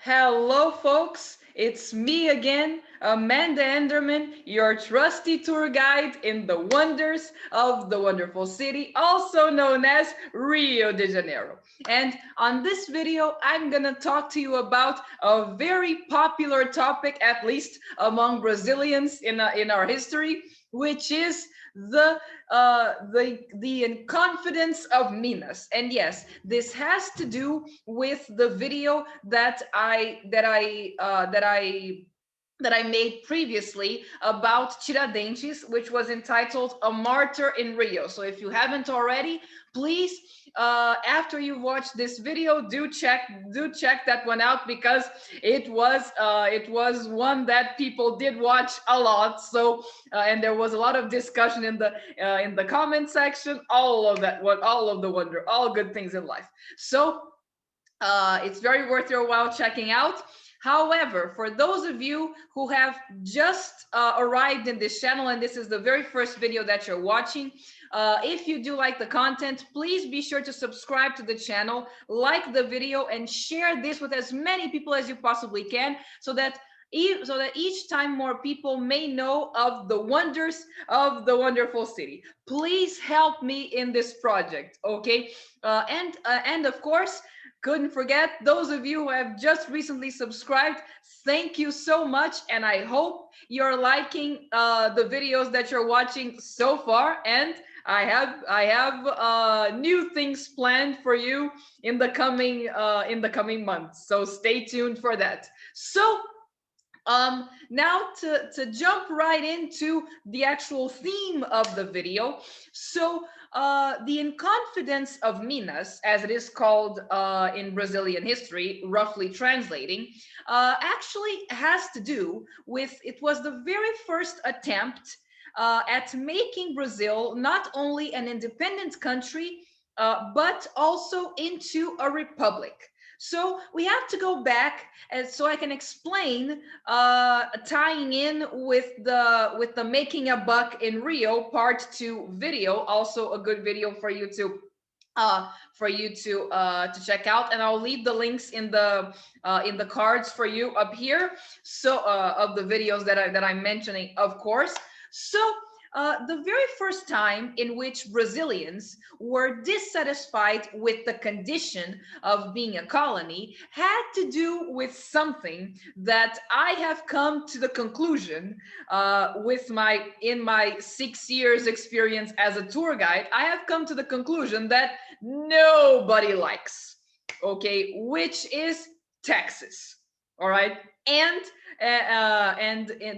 Hello, folks. It's me again, Amanda Enderman, your trusty tour guide in the wonders of the wonderful city, also known as Rio de Janeiro. And on this video, I'm going to talk to you about a very popular topic, at least among Brazilians in our history, which is the confidence of Minas. And yes, this has to do with the video that I made previously about Tiradentes, which was entitled "A Martyr in Rio." So if you haven't already, please, after you watch this video, do check that one out, because it was one that people did watch a lot. So and there was a lot of discussion in the comment section. All of that, what all of the wonder, all good things in life. So it's very worth your while checking out. However, for those of you who have just arrived in this channel and this is the very first video that you're watching, if you do like the content, please be sure to subscribe to the channel, like the video, and share this with as many people as you possibly can, so that each time more people may know of the wonders of the wonderful city. Please help me in this project, okay? And of course, couldn't forget those of you who have just recently subscribed. Thank you so much, and I hope you're liking the videos that you're watching so far. And I have new things planned for you in the coming months. So stay tuned for that. So now to jump right into the actual theme of the video. So the inconfidence of Minas, as it is called in Brazilian history, roughly translating, actually has to do with, it was the very first attempt at making Brazil not only an independent country, but also into a republic. So we have to go back, and so I can explain, tying in with the making a buck in Rio part 2 video, also a good video for you to check out, and I'll leave the links in the cards for you up here. So of the videos that I'm mentioning, of course. So the very first time in which Brazilians were dissatisfied with the condition of being a colony had to do with something that I have come to the conclusion, in my 6 years experience as a tour guide, I have come to the conclusion that nobody likes, okay, which is taxes. All right. And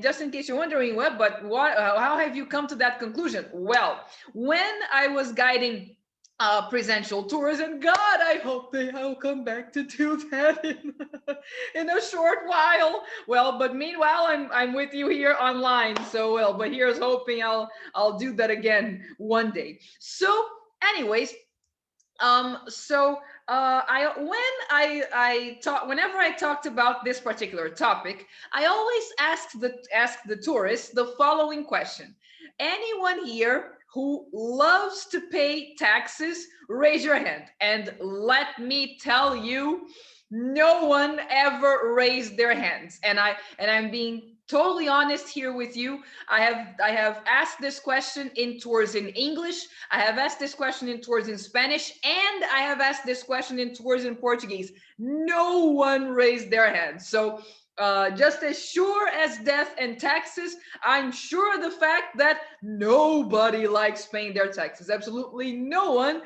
just in case you're wondering, well, but what? How have you come to that conclusion? Well, when I was guiding presential tours, and God, I hope I'll come back to do that in a short while. Well, but meanwhile, I'm with you here online. So well, but here's hoping I'll do that again one day. So, anyways, so I when I talk whenever I talked about this particular topic, I always ask the tourists the following question: anyone here who loves to pay taxes, raise your hand. And let me tell you, no one ever raised their hands. And I'm being totally honest here with you. I have asked this question in tours in English, I have asked this question in tours in Spanish, and I have asked this question in tours in Portuguese. No one raised their hands. So just as sure as death and taxes, I'm sure of the fact that nobody likes paying their taxes. Absolutely no one.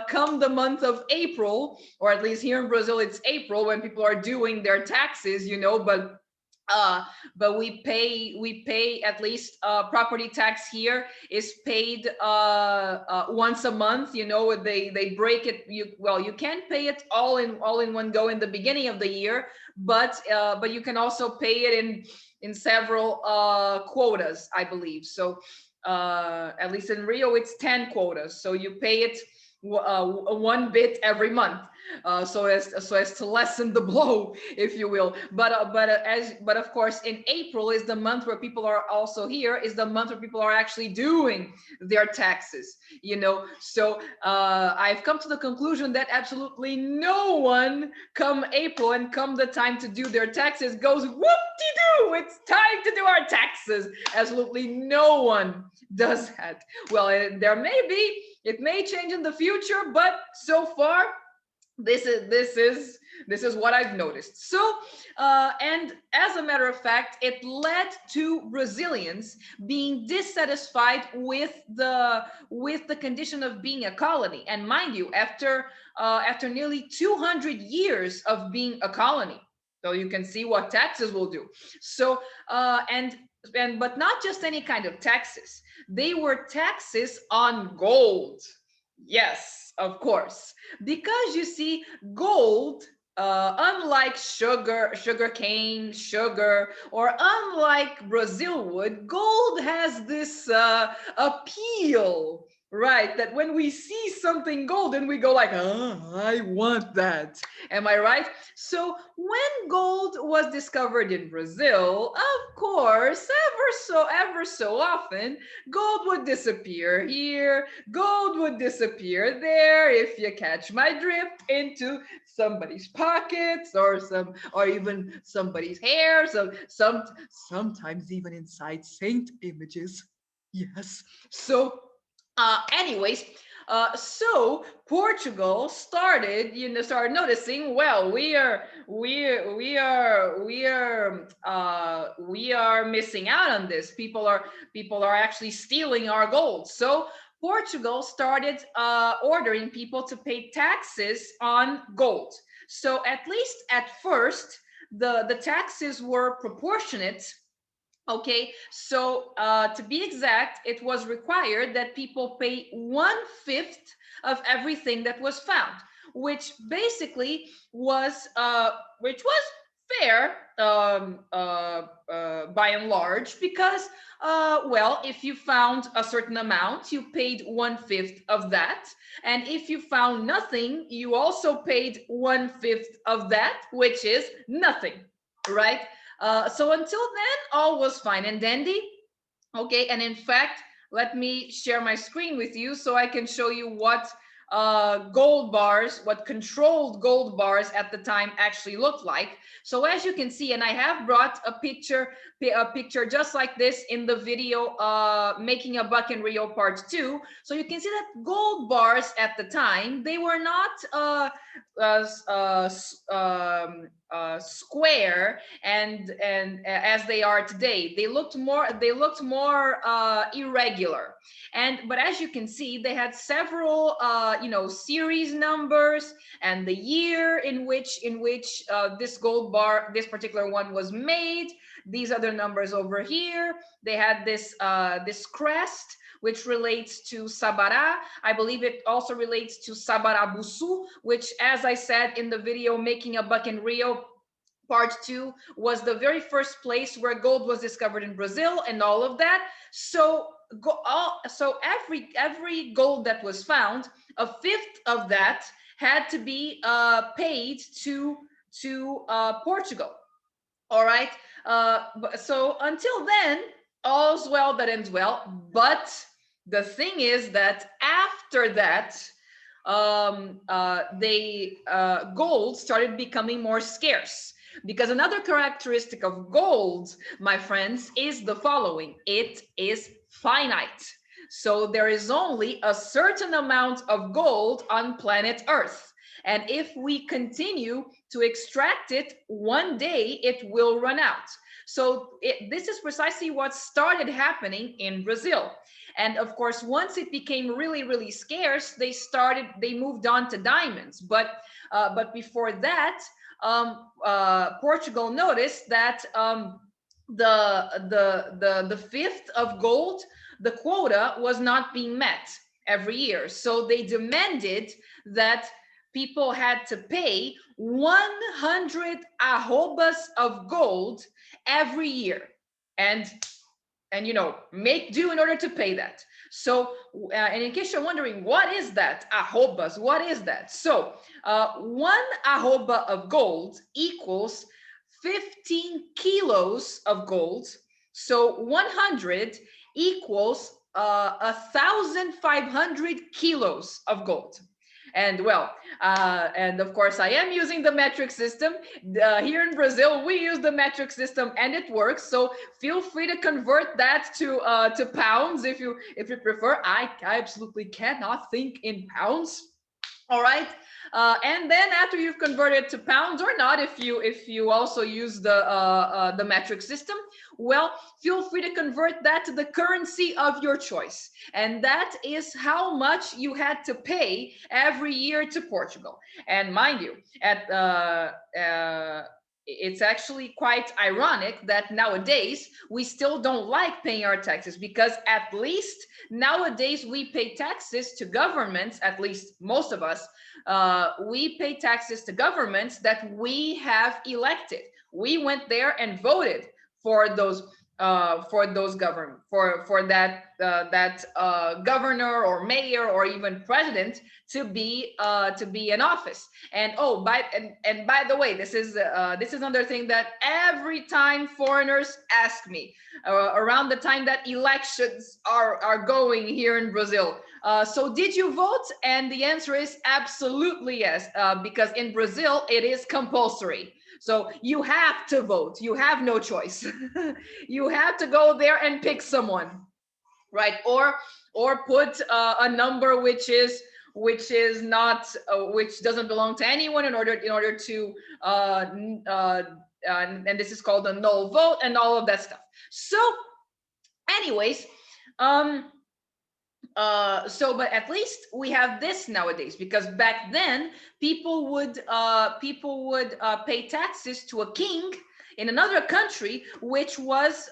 Come the month of April, or at least here in Brazil, it's April when people are doing their taxes, but we pay at least, property tax here is paid once a month. They break it. You can't pay it all in one go in the beginning of the year, but you can also pay it in several quotas, I believe. So at least in Rio, it's 10 quotas, so you pay it one bit every month. so as to lessen the blow, if you will. But of course, in April is the month where people are also here. Is the month where people are actually doing their taxes. You know, so I've come to the conclusion that absolutely no one, come April and come the time to do their taxes, goes whoop-de-doo, it's time to do our taxes. Absolutely no one does that. Well, there may be, it may change in the future, but so far this is what I've noticed. So and as a matter of fact, it led to Brazilians being dissatisfied with the condition of being a colony. And mind you, after nearly 200 years of being a colony, so you can see what taxes will do. So and but not just any kind of taxes, they were taxes on gold. Yes, of course, because you see, gold, unlike sugar cane, sugar, or unlike Brazil wood, gold has this appeal, right? That when we see something golden, we go like, oh, I want that. Am I right? So when gold was discovered in Brazil, of course, ever so often, gold would disappear here, gold would disappear there, if you catch my drift, into somebody's pockets or even somebody's hair, so sometimes even inside saint images. Yes. So anyways, so Portugal started, started noticing, well, we are missing out on this. People are actually stealing our gold. So Portugal started ordering people to pay taxes on gold. So at least at first, the taxes were proportionate. Okay, so to be exact, it was required that people pay 1/5 of everything that was found, which basically which was fair, by and large, because well, if you found a certain amount, you paid 1/5 of that, and if you found nothing, you also paid 1/5 of that, which is nothing, right? So until then, all was fine and dandy. Okay, and in fact, let me share my screen with you so I can show you what gold bars, what controlled gold bars at the time actually looked like. So as you can see, and I have brought a picture just like this in the video, Making a Buck in Rio Part 2. So you can see that gold bars at the time, they were not square and as they are today. They looked more irregular. But as you can see, they had several series numbers and the year in which this gold bar, this particular one, was made. These other numbers over here, they had this this crest, which relates to Sabará. I believe it also relates to Sabarabuçu, which, as I said in the video Making a Buck in Rio Part 2, was the very first place where gold was discovered in Brazil and all of that. So every gold that was found, 1/5 of that had to be paid to Portugal. All right. So until then, all's well that ends well. But the thing is that after that, gold started becoming more scarce. Because another characteristic of gold, my friends, is the following: it is finite. So there is only a certain amount of gold on planet Earth. And if we continue to extract it, one day it will run out. So this is precisely what started happening in Brazil. And of course, once it became really, really scarce, they moved on to diamonds. But before that, Portugal noticed that the fifth of gold, the quota, was not being met every year. So they demanded that people had to pay 100 arrobas of gold every year, and make do in order to pay that. So, and in case you're wondering, what is that? Arrobas, what is that? So, one arroba of gold equals 15 kilos of gold. So 100 equals 1,500 kilos of gold. And well, and of course, I am using the metric system. Here in Brazil, we use the metric system, and it works. So feel free to convert that to pounds if you prefer. I absolutely cannot think in pounds. All right. And then after you've converted to pounds, or not, if you also use the metric system, well, feel free to convert that to the currency of your choice, and that is how much you had to pay every year to Portugal. And mind you, at it's actually quite ironic that nowadays we still don't like paying our taxes, because at least nowadays we pay taxes to governments, at least most of us, we pay taxes to governments that we have elected. We went there and voted for those government, for that governor or mayor or even president to be in office. And by the way, this is another thing that every time foreigners ask me around the time that elections are going here in Brazil. So did you vote? And the answer is absolutely yes, because in Brazil it is compulsory. So you have to vote. You have no choice. You have to go there and pick someone, right? Or put a number which not which doesn't belong to anyone in order to and this is called a null vote and all of that stuff. So, anyways, so but at least we have this nowadays, because back then people would pay taxes to a king in another country which was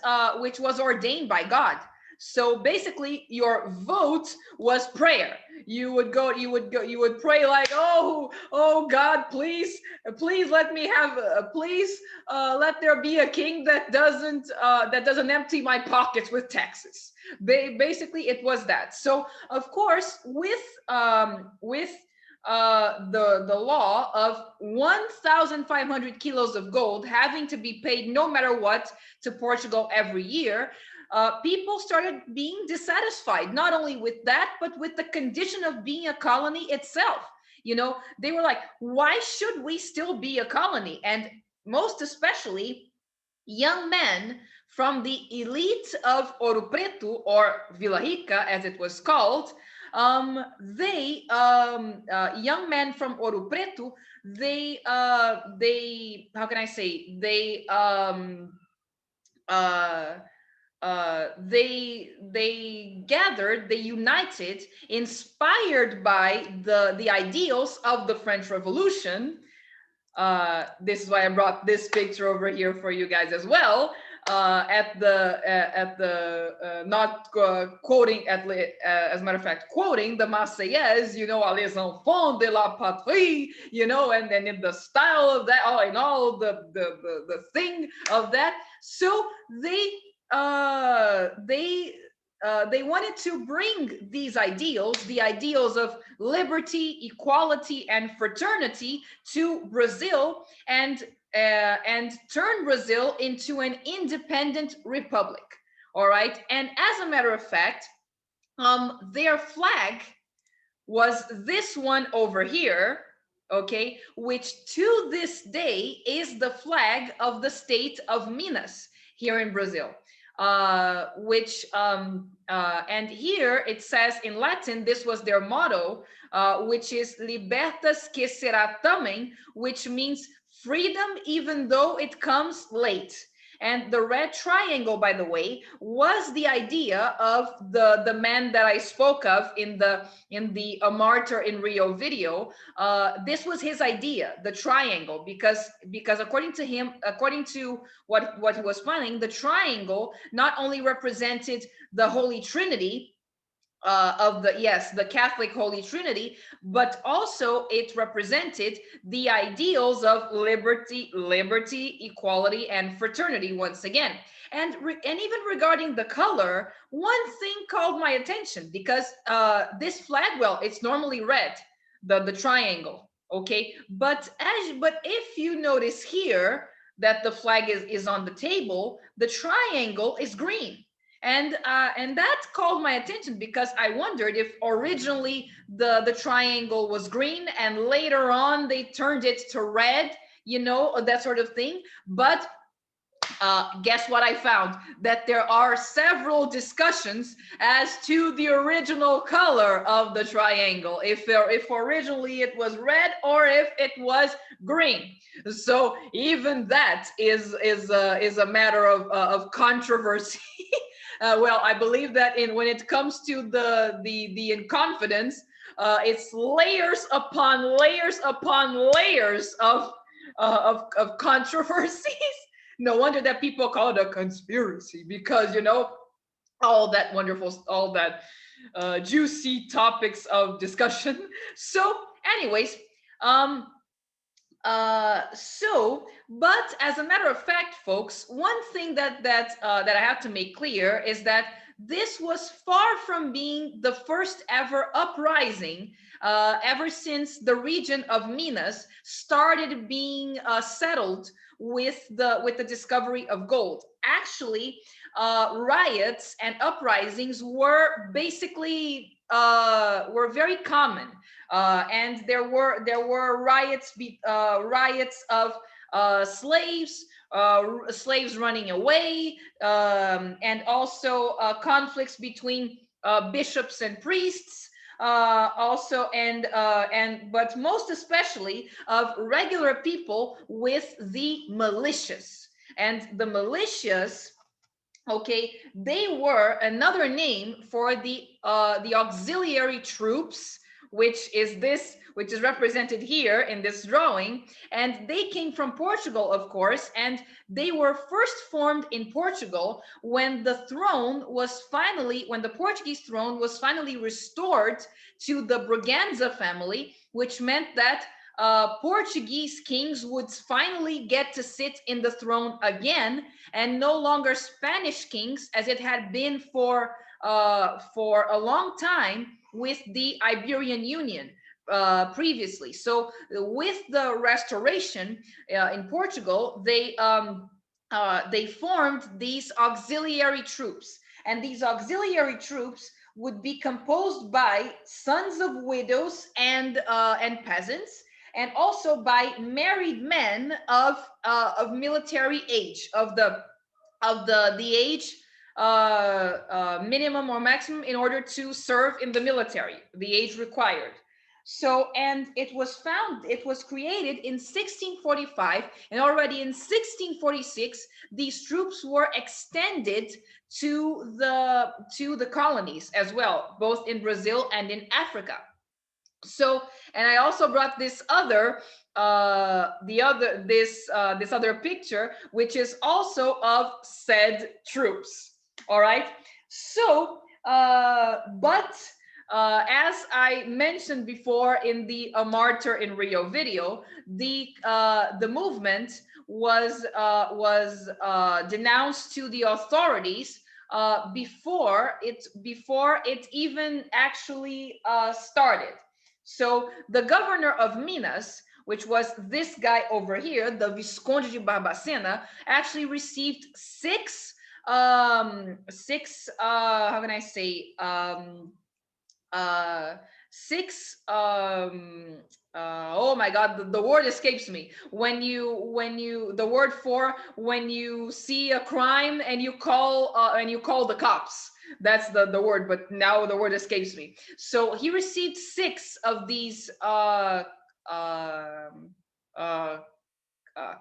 ordained by God. So basically your vote was prayer. You would pray like, oh God, please let me have please let there be a king that doesn't empty my pockets with taxes. Basically it was that. So of course with the law of 1,500 kilos of gold having to be paid no matter what to Portugal every year, people started being dissatisfied, not only with that, but with the condition of being a colony itself. You know, they were like, why should we still be a colony? And most especially young men from the elite of Ouro Preto, or Vila Rica as it was called, young men from Ouro Preto, they how can I say, they gathered, they united, inspired by the ideals of the French Revolution. This is why I brought this picture over here for you guys as well. At the not quoting, as a matter of fact, quoting the Marseillaise, you know, les enfants de la patrie, you know, and then in the style of that, and all the thing of that. So they wanted to bring these ideals, the ideals of liberty, equality, and fraternity, to Brazil, and turn Brazil into an independent republic. All right. And as a matter of fact, their flag was this one over here, okay, which to this day is the flag of the state of Minas here in Brazil. And here it says in Latin, this was their motto, which is Libertas que será também, which means freedom even though it comes late. And the red triangle, by the way, was the idea of the man that I spoke of in the A Martyr in Rio video. This was his idea, the triangle, because according to him, according to what he was planning, the triangle not only represented the Holy Trinity, the Catholic Holy Trinity, but also it represented the ideals of liberty, equality, and fraternity once again. And even regarding the color, one thing called my attention, because this flag, well, it's normally red, the triangle, okay, but if you notice here that the flag is on the table, the triangle is green. And that called my attention, because I wondered if originally the triangle was green and later on they turned it to red, you know, that sort of thing. But guess what I found? That there are several discussions as to the original color of the triangle, if originally it was red or if it was green. So even that is a matter of controversy. Well, I believe that when it comes to the in confidence, it's layers upon layers upon layers of controversies. No wonder that people call it a conspiracy, because you know, all that wonderful, all that juicy topics of discussion. So anyways, um but as a matter of fact, folks, one thing that I have to make clear is that this was far from being the first ever uprising, ever since the region of Minas started being settled with the discovery of gold. Actually, riots and uprisings were basically were very common, and there were riots of slaves running away, and also conflicts between bishops and priests, also and but most especially of regular people with the militias. And the militias, okay, they were another name for the auxiliary troops, which is represented here in this drawing. And they came from Portugal, of course, and they were first formed in Portugal when the Portuguese throne was finally restored to the Braganza family, which meant that Portuguese kings would finally get to sit in the throne again, and no longer Spanish kings, as it had been for a long time with the Iberian Union previously. So with the restoration in Portugal, they formed these auxiliary troops, and these auxiliary troops would be composed by sons of widows and peasants, and also by married men of military age, of the age minimum or maximum in order to serve in the military, the age required. So, and it was created in 1645, and already in 1646 these troops were extended to the colonies as well, both in Brazil and in Africa. So, and I also brought this other this other picture, which is also of said troops. All right. So but as I mentioned before in the A Martyr in Rio video, the movement was denounced to the authorities before it even actually started. So the governor of Minas, which was this guy over here, the Visconde de Barbacena, actually received six how can I say, six oh my god, the word escapes me. The word for when you see a crime and you call the cops, that's the word, but now the word escapes me. So he received six of these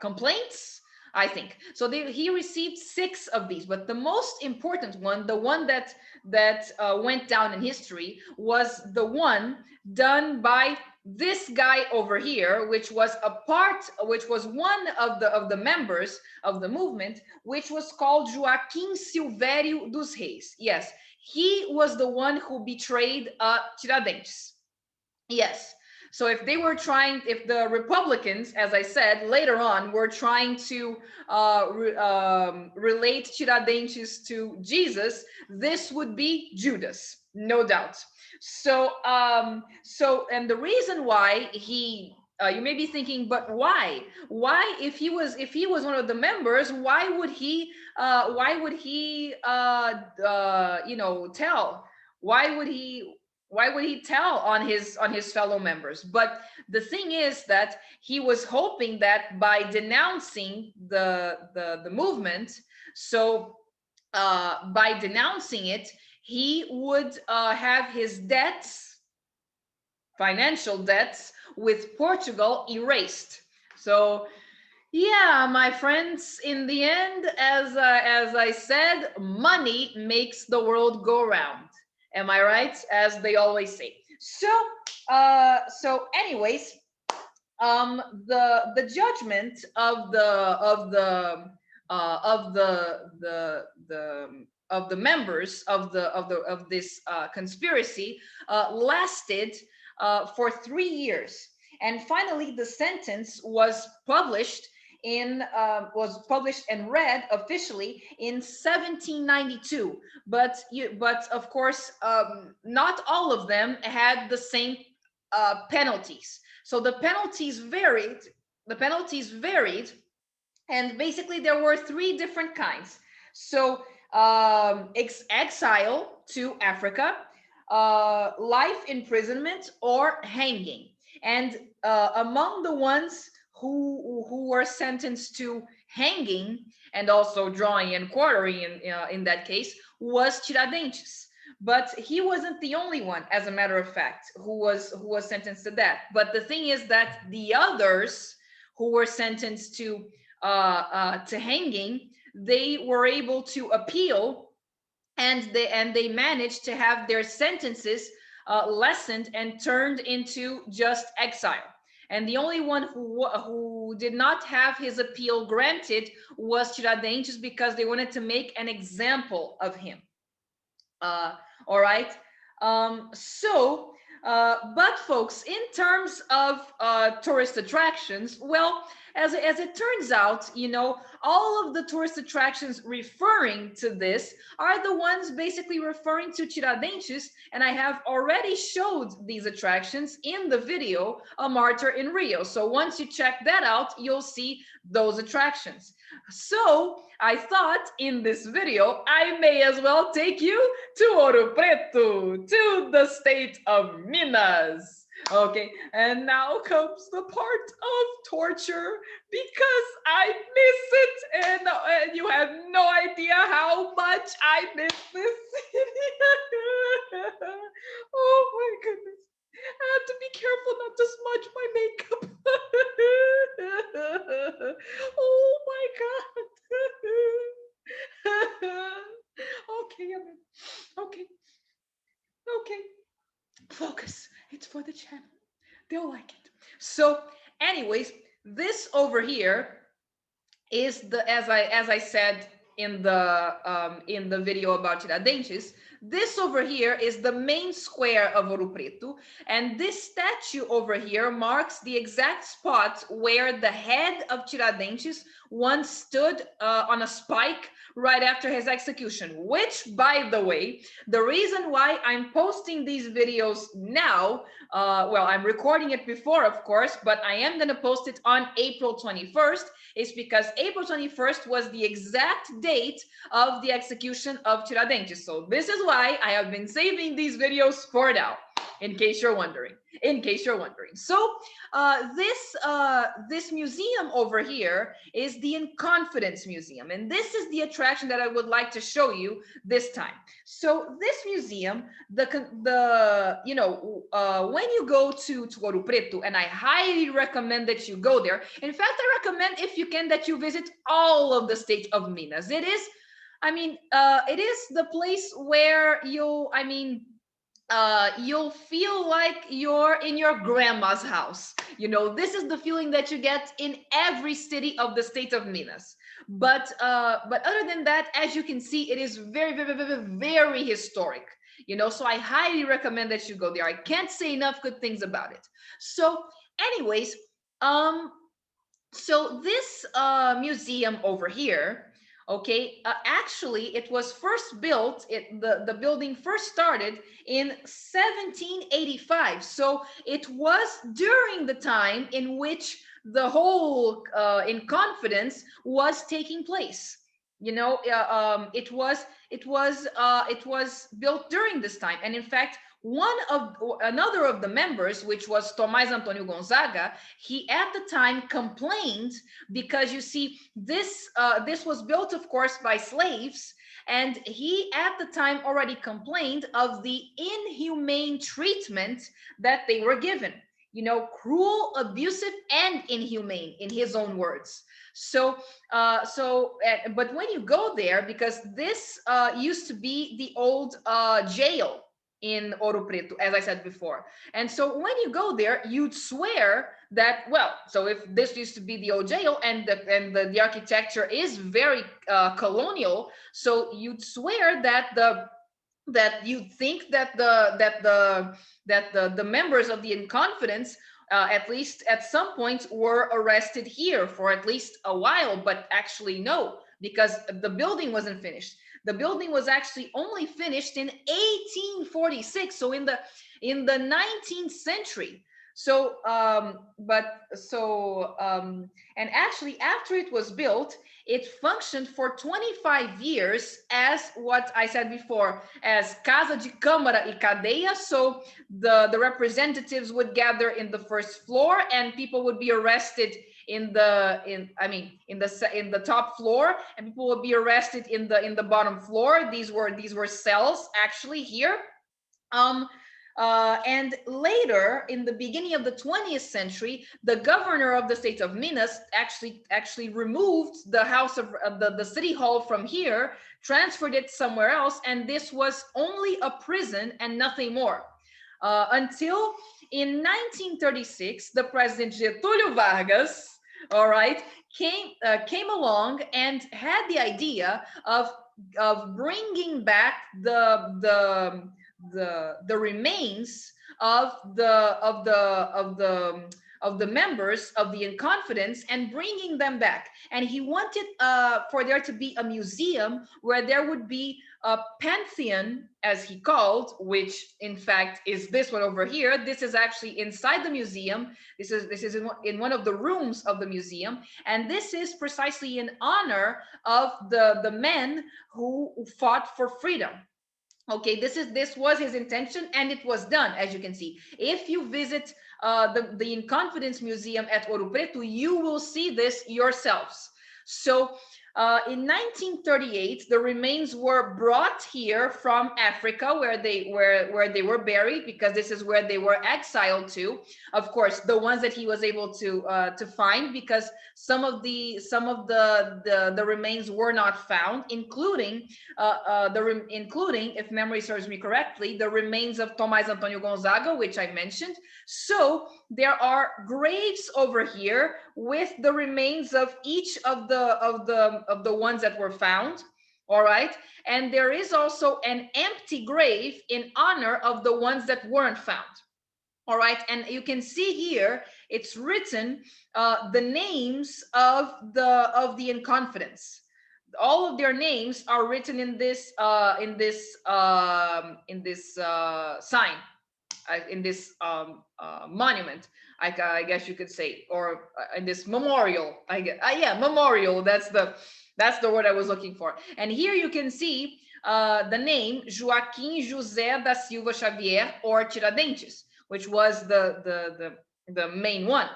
complaints, I think. So he received six of these, but the most important one, the one that went down in history, was the one done by this guy over here, which was one of the members of the movement, which was called Joaquim Silvério dos Reis. Yes, he was the one who betrayed Tiradentes. Yes. So if they were trying, if the Republicans, as I said later on, were trying to relate Tiradentes to Jesus, this would be Judas, no doubt. So, and the reason why he, you may be thinking, but why? Why, if he was one of the members, why would he, you know, tell? Why would he? Why would he tell on his fellow members? But the thing is that he was hoping that by denouncing the movement, so by denouncing it, he would have his debts, financial debts with Portugal, erased. So yeah, my friends, in the end, as I said, money makes the world go round. Am I right? As they always say. So, anyways, the judgment of the members of this conspiracy lasted for 3 years, and finally the sentence was published and read officially in 1792. But of course, not all of them had the same penalties. So the penalties varied. And basically there were three different kinds. So exile to Africa, life imprisonment, or hanging. And among the ones who were sentenced to hanging, and also drawing and quartering in that case, was Tiradentes. But he wasn't the only one, as a matter of fact, who was sentenced to that. But the thing is that the others who were sentenced to hanging, they were able to appeal, and they managed to have their sentences lessened and turned into just exile. And the only one who did not have his appeal granted was Tiradentes, because they wanted to make an example of him. All right. But folks, in terms of tourist attractions, well, as it turns out, you know, all of the tourist attractions referring to this are the ones basically referring to Tiradentes, and I have already showed these attractions in the video A Martyr in Rio. So once you check that out, you'll see those attractions. So I thought in this video I may as well take you to Ouro Preto, to the state of Minas. Okay, and now comes the part of torture, because I miss it, and you have no idea how much I miss this city. Oh my goodness. I have to be careful not to smudge my makeup. Oh my God. Okay, okay, okay. Focus. It's for the channel. They'll like it. So, anyways, this over here is as I said in the video about Tiradentes, this over here is the main square of Ouro Preto, and this statue over here marks the exact spot where the head of Tiradentes once stood on a spike right after his execution, which, by the way, the reason why I'm posting these videos now, well, I'm recording it before, of course, but I am going to post it on April 21st, is because April 21st was the exact date of the execution of Tiradentes. So this is why I have been saving these videos for now, in case you're wondering. So this museum over here is the Inconfidence Museum, and this is the attraction that I would like to show you this time. So this museum, you know, when you go to Ouro Preto, and I highly recommend that you go there. In fact, I recommend, if you can, that you visit all of the state of Minas. It is, I mean, it is the place where you'll feel like you're in your grandma's house. You know, this is the feeling that you get in every city of the state of Minas. But other than that, as you can see, it is very, very, very, very, very historic. You know, so I highly recommend that you go there. I can't say enough good things about it. So, anyways, um, so this museum over here, okay, actually it was first built, the building first started in 1785. So it was during the time in which the whole in confidence was taking place. You know, it was built during this time, and in fact another of the members, which was Tomás Antonio Gonzaga, he at the time complained because, you see, this was built, of course, by slaves, and he at the time already complained of the inhumane treatment that they were given. You know, cruel, abusive, and inhumane, in his own words. But when you go there, because this used to be the old jail in Ouro Preto, as I said before. And so when you go there, you'd swear that, well, so if this used to be the old jail, and the architecture is very colonial, so you'd swear that you'd think that the members of the Inconfidence, at least at some point, were arrested here for at least a while. But actually no, because the building wasn't finished. The building was actually only finished in 1846, so in the 19th century. So and actually, after it was built, it functioned for 25 years as, what I said before, as Casa de Câmara e Cadeia. So the representatives would gather in the first floor, and people would be arrested in the top floor, and people would be arrested in the bottom floor. These were cells actually here. And later, in the beginning of the 20th century, the governor of the state of Minas actually removed the house of the city hall from here, transferred it somewhere else, and this was only a prison and nothing more. Until in 1936, the president Getúlio Vargas, all right, came along and had the idea of bringing back the remains of the members of the Inconfidence, and bringing them back. And he wanted for there to be a museum where there would be a pantheon, as he called, which in fact is this one over here. This is actually inside the museum. This is in one of the rooms of the museum, and this is precisely in honor of the men who fought for freedom. Okay, this was his intention, and it was done, as you can see. If you visit the Inconfidence Museum at Ouro Preto, you will see this yourselves. So in 1938, the remains were brought here from Africa, where they were buried, because this is where they were exiled to. Of course, the ones that he was able to find, because some of the remains were not found, including if memory serves me correctly, the remains of Tomás Antonio Gonzaga, which I mentioned. So there are graves over here with the remains of each of the ones that were found. All right, and there is also an empty grave in honor of the ones that weren't found. All right, and you can see here it's written the names of the Inconfidence. All of their names are written in this sign, in this monument, I guess you could say, or in this memorial. I guess, yeah, memorial. That's the word I was looking for. And here you can see the name Joaquim José da Silva Xavier, or Tiradentes, which was the main one.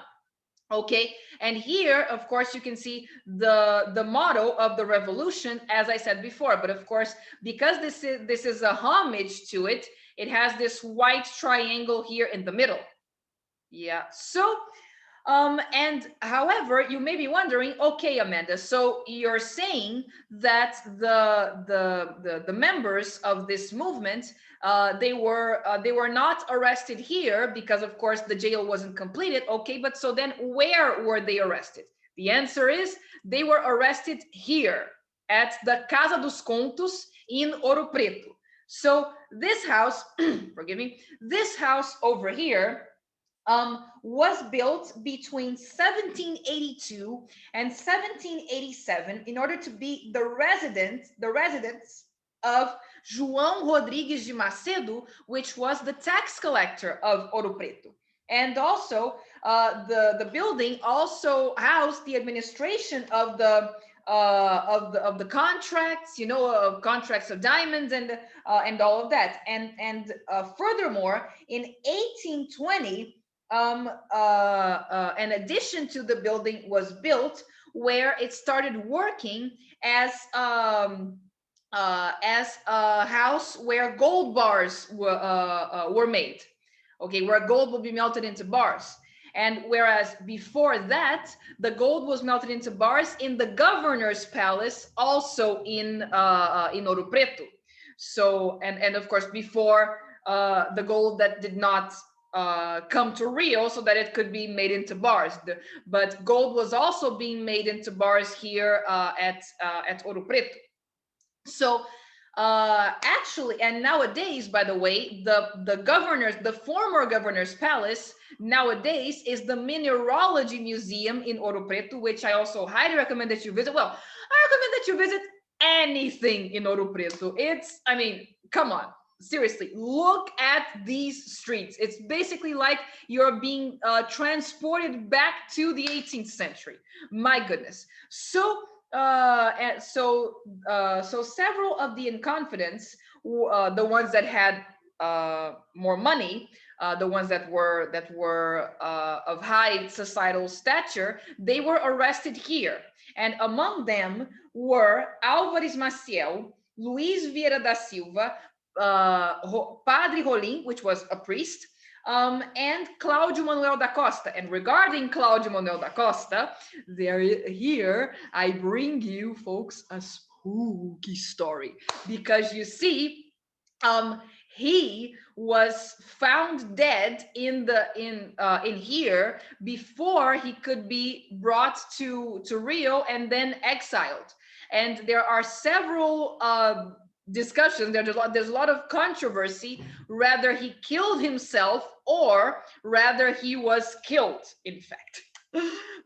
Okay, and here, of course, you can see the motto of the revolution, as I said before. But of course, because this is a homage to it, it has this white triangle here in the middle. Yeah. So And however, you may be wondering, okay, Amanda, so you're saying that the members of this movement, they were not arrested here because, of course, the jail wasn't completed. Okay, but so then where were they arrested? The answer is they were arrested here at the Casa dos Contos in Ouro Preto. So this house, forgive me, this house over here was built between 1782 and 1787 in order to be the residence of João Rodrigues de Macedo, which was the tax collector of Ouro Preto. And also, the building also housed the administration of the contracts, you know, contracts of diamonds and all of that. And furthermore, in 1820, an addition to the building was built where it started working as a house where gold bars were made. Okay, where gold will be melted into bars. And whereas before that, the gold was melted into bars in the governor's palace, also in Ouro Preto. So, and of course, before the gold that did not come to Rio so that it could be made into bars. But gold was also being made into bars here at Ouro Preto. So actually, and nowadays, by the way, the former governor's palace nowadays is the Mineralogy Museum in Ouro Preto, which I also highly recommend that you visit. Well, I recommend that you visit anything in Ouro Preto. It's, I mean, come on. Seriously, look at these streets. It's basically like you're being transported back to the 18th century. My goodness. So so several of the inconfidents, the ones that had more money, the ones that were of high societal stature, they were arrested here. And among them were Álvares Maciel, Luiz Vieira da Silva, Padre Rolim, which was a priest, and Cláudio Manuel da Costa. And regarding Cláudio Manuel da Costa, here I bring you folks a spooky story, because you see, he was found dead in here before he could be brought to Rio and then exiled. And there are several discussions, there's a lot of controversy whether he killed himself or rather he was killed, in fact.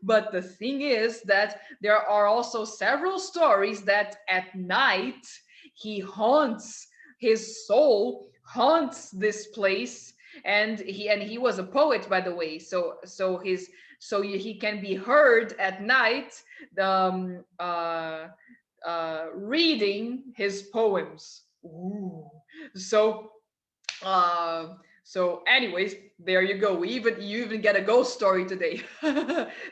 But the thing is that there are also several stories that at night his soul haunts this place. And he was a poet, by the way, so he can be heard at night reading his poems. Ooh. So anyways, there you go. You even get a ghost story today.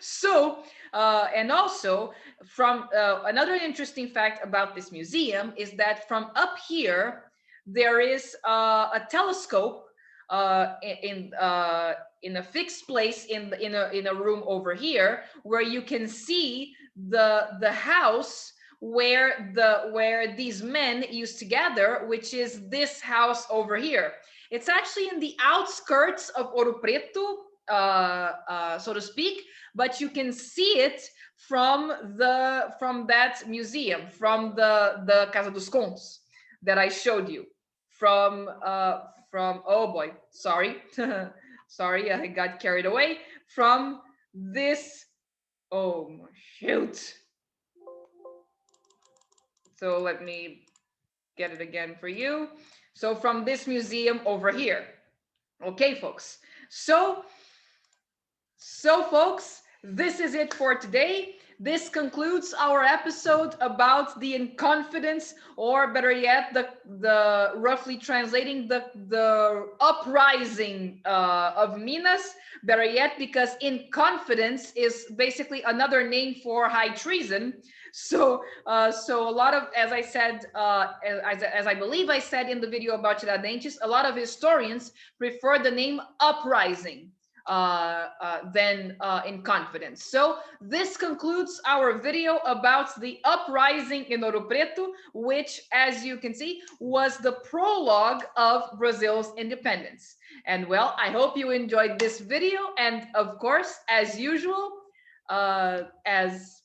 So and also from another interesting fact about this museum is that from up here there is a telescope in a fixed place in a room over here, where you can see the house where these men used to gather, which is this house over here. It's actually in the outskirts of Ouro Preto, so to speak, but you can see it from that museum, from the Casa dos Contos that I showed you. From oh boy, sorry, sorry, I got carried away. From this, oh shoot. So let me get it again for you. So from this museum over here. Okay, folks. So folks, this is it for today. This concludes our episode about the Inconfidence, or better yet, the roughly translating the uprising of Minas. Better yet, because Inconfidence is basically another name for high treason. So so a lot of, as I said, as I believe I said in the video about Tiradentes, a lot of historians prefer the name uprising. than in confidence. So this concludes our video about the uprising in Ouro Preto, which, as you can see, was the prologue of Brazil's independence. And well, I hope you enjoyed this video. And of course, as usual, as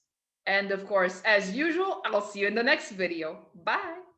usual, I'll see you in the next video. Bye.